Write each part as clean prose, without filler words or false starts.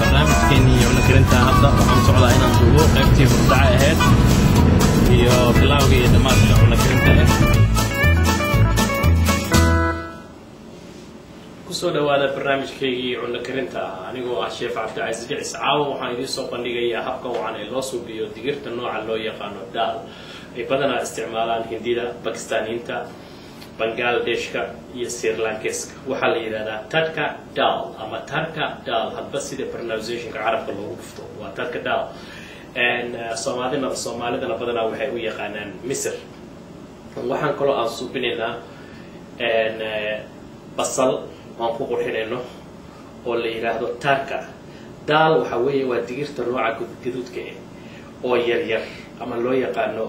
برنامج كيني وأنا كرنت هذا وحن سعلا هنا نشوفه قيمتي مبدعة أهد iyo bilawgii dhamaadka cunno karinta ku soo dhawaada barnaamijkeygii cunno karinta anigoo ah Sheef Cabdicaziz Gicis caawa waxaan idin soo bandhigayaa habka wacan ee loo suubiyo digirta nooca loo yaqaan dal ay badanaa isticmaalaan Hindida, Pakistaaniinta, Bangladeshka iyo Sri Lankeska waxa la yiraahdaa tadka dal ama tadka dal hadba sida pronunciation-ka Carabka loogu dhufto waa tadka dal Soomaalidana badanaa waxay u yaqaanaan Misr waxaan kaloo aan suubinaynaa basal aan ku qurxinayno oo la yiraahdo tarka dal waxa weeye waa digirta nooca gaduudka oo yar yar ama loo yaqaano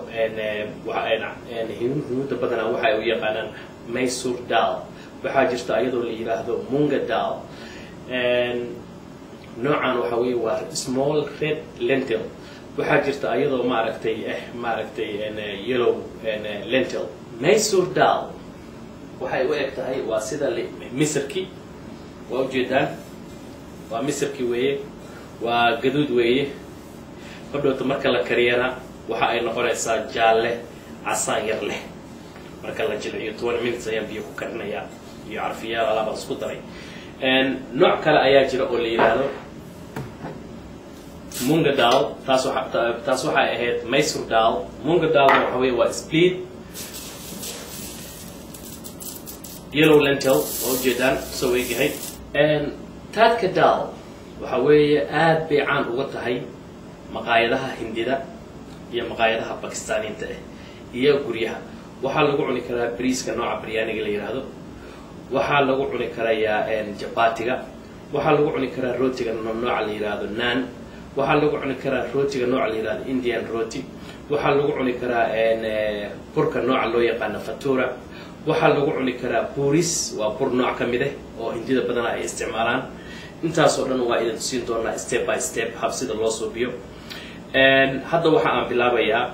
Hinduda badanaa waxay u yaqaanaan Mysore dal waxaa jirta iyadoo la yiraahdo munga dal noocan waxa weeye waa small red lentil waxaa jirta ayadoo maaragtay yellow lentil Mysore dal waxay u egtahay waa sida misirki waa u jeedaan waa misirki weeye waa gaduud weeye badhoota marka la kariyana waxa ay noqonaysaa jaalle casaan yar leh marka la jilciyo 20 minutes ayaan biyo ku karinayaa iyo carfiyaal alaab isku daray nooc kale ayaa jira oo la yiraahdo munga dal taas waxa ahayd Mysore dal munga dal waxa weeye waa split yellow lentil oo jeedaan soo weegahay tadka dal waxa weeye aad bay caan uga tahay maqaayadaha Hindida iyo maqaayadaha Pakistaaniinta iyo guryaha waxa lagu cuni karaa bariiska nooca biryaniga la yiraahdo waxa lagu cuni karaa chapatiga waxa lagu cuni karaa rootiga nooca la yiraahdo naan waxa lagu cuni karaa rootiga nooca la yiraahdo Indian roti waxa lagu cuni karaa burka nooca loo yaqaan fatura waxa lagu cuni karaa puris waa bur nooc kamid ah oo Hindida badan ay isticmaalaan intaas oo dhan waa idin siin doonaa step by step hab sida loo suubiyo hadda waxa aan bilaabayaa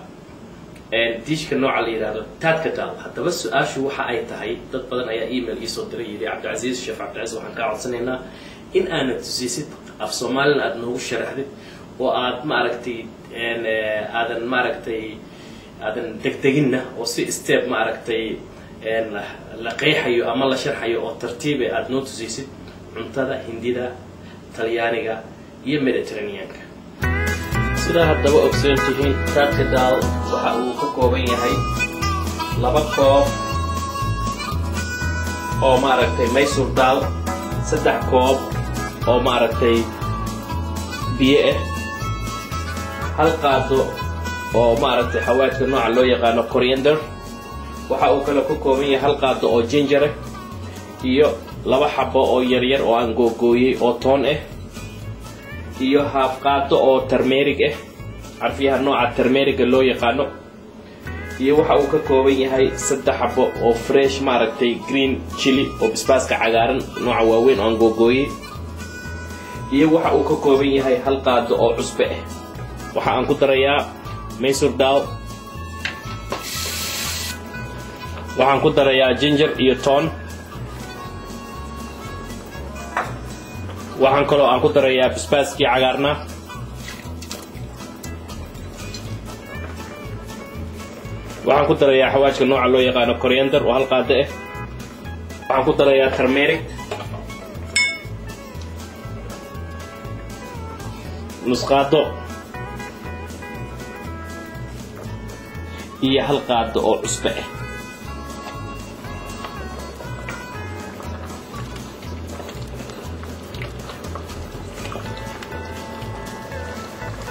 dishka nooca la yiraahdo tadka dal hadaba su'aashu waxa ay tahay dad badan ayaa email ii soo diray yiri Cabdicaziz Sheef Cabdicaziz waxaan ka codsanaynaa in aan tusisid af Soomaaliland aad noogu sharaxdid oo aad aadan degdeginna oo si step la qeexayo ama la sharxayo oo tartiib aad noo tusisid cuntada Hindida, Talyaaniga iyo Mediterranean-ka sida haddaba ogsoontihiin tadka dal waxa uu ka kooban yahay 2 koob oo Mysore dal 3 koob oo biyo hal qaado oo xawaajka nooca loo yaqaan coriander waxa uu kala ku kooban yahay hal qaado oo ginger iyo 2 xabo oo yar yar oo aan googooyay oo toon iyo half qaado oo turmeric carfiyaha nooca turmeric loo yaqaan iyo waxa uu ka kooban yahay 3 xabo oo fresh green chili oo basbaaska cagaaran nooca waaweyn oo aan googooyay iyo waxa uu ka kooban yahay hal qaado oo cusbe waxa aan ku darayaa Mysore dal waxaan ku darayaa ginger iyo toon waxaan kaloo aan ku darayaa basbaaskii cagaarna waxaan ku darayaa xawaajka nooca loo yaqaan coriander oo hal qaado waxaan ku darayaa turmeric nus qaado iyo hal qaado oo cusbe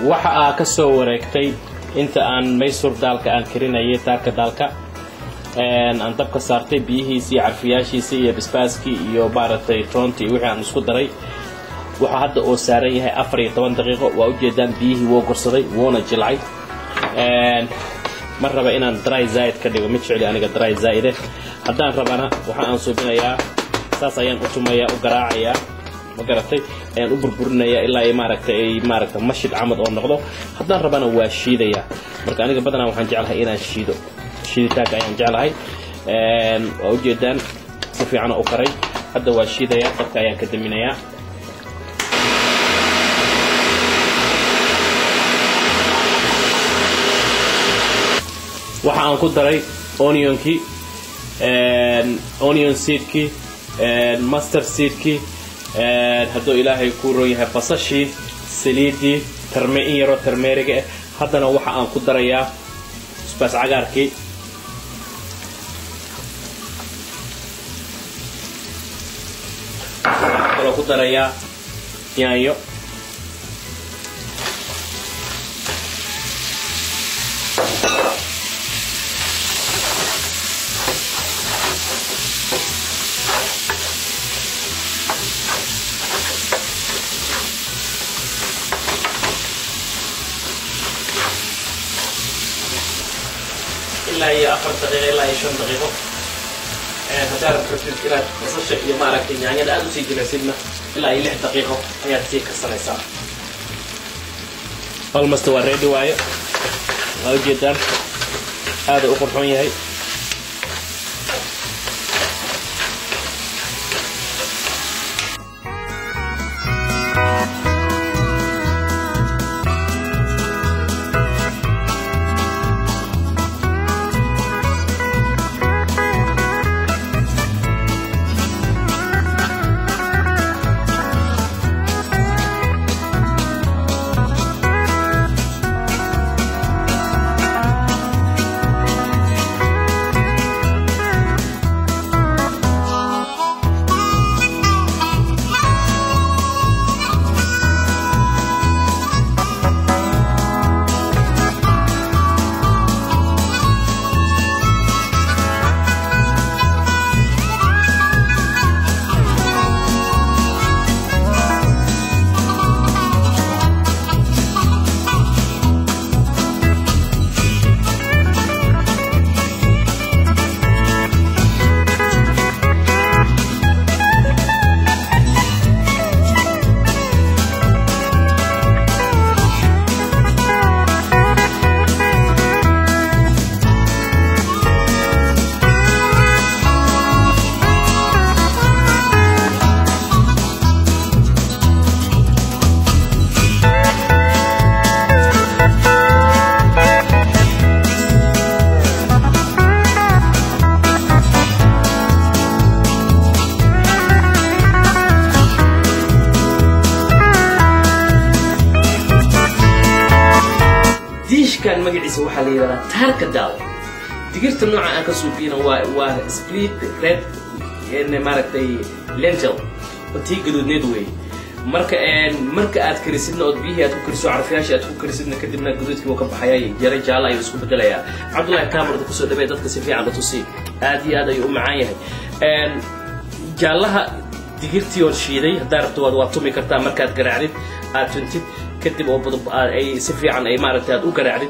waxa ka soo wareegtay inta aan Mysore dalka aan karinayay tadka dalka aan dabka saartay biyihiisa iyo carfiyaashiisa iyo basbaaskii iyo toontii wixii aan isku daray waxa hadda oo saaran yahay 14 daqiiqo waa u jeedaan biyihii woo gorsaday woona jilcay mar raba inaan dry zaid ka dhigo mid jecel aniga dry zaid haddaan rabana waxa aan suubinayaa saas ayaan u tumayaa u garaacayaa ma garatay ayaan u burburinayaa ilaa ay mashid camad oo noqdo haddaan rabana waa shiidaya marka aniga badanaa waxaan jeclahay inaan shiiditaanka ayaan jeclahay waa u jeedaan si fiican u karay hadda waa shiidaya dabka ayaan ka daminayaa waxaan ku daray onionki onion seedki mustard seedki hadduu ilaahay ku roon yahay basashii saliidii in yaro tarmeeriga ah haddana waxa aan ku darayaa basbaas cagaarkii waxaan ku darayaa yaanyo إلا هي 4 دقائق إلا هي 5 دقائق هتعرف كده بس يا ما عرفت يعني ده أدو سيجي لسيدنا إلا هي 6 دقائق هي تسيك السنة almost ready واي أو جدا هذا أخر حوية هاي كان مجلس وحلي ولا تارك الدال تقدر النوع أنك سوبينا سبليت ريد إن مركتي لينتل وتيجي ندوي مركا أذكرسنا أدبيه أذكرسوا عرفياش أذكرسنا كدمنا جدود كي وكب حياي جري جالا يسكب بدليا عبد الله كامر دكتور دبي دتك سفيع على توصي هذا يوم معايا جالها تقدرتي ورشيدي دارت واتومي كرتا مركا تقرعد أتنتي كتب أو بدو أي سفيع عن أي معركة أو قرعد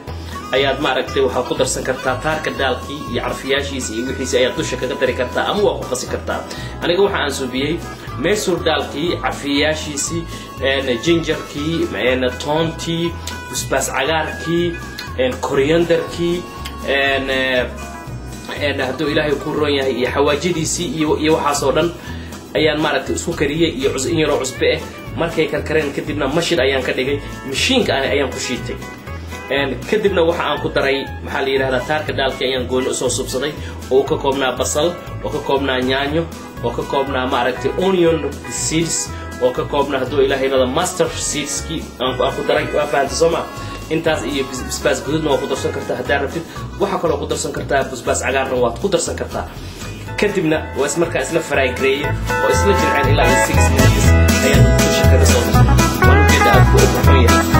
أياد معركة وحاول قدر سنكرتا تارك الدالكي يعرفياشي يوحيس أياد دوشة كتر كرتا أمو أخو قصي كرتا أنا جو حانسو بيه ميسور دالكي عرفياشي سي جينجر كي معنا تونتي بس عقار كي كورياندر كي هدو إلهي يكون رويا حواجدي سي يوحاسودن أيان معركة سكرية يعزين يروح عزبه markay karkareen kadibna mashid ayaan ka dhigay mashiinka ayaan ku shiitay kadibna waxa aan ku daray maxaa la yiraahdaa taarka daalka ayaan gooni u soo subsaday oo ka koobnaa basal oo ka koobnaa yaanyo oo ka koobnaa maaragtay onion seeds oo ka koobnaa haduu ilaahay nada mustard seeds ki aan ku daray waa faanta Soomaa intaas iyo basbaas gududna waa ku darsan kartaa haddii rabtid waxa kale oo ku darsan kartaa basbaas cagaarna waa ku darsan kartaa kadibna waa ismarkaa isla fry gareey oo isla jircaan ilaa 6 minutes ayaan كده صوت وانا كده ابو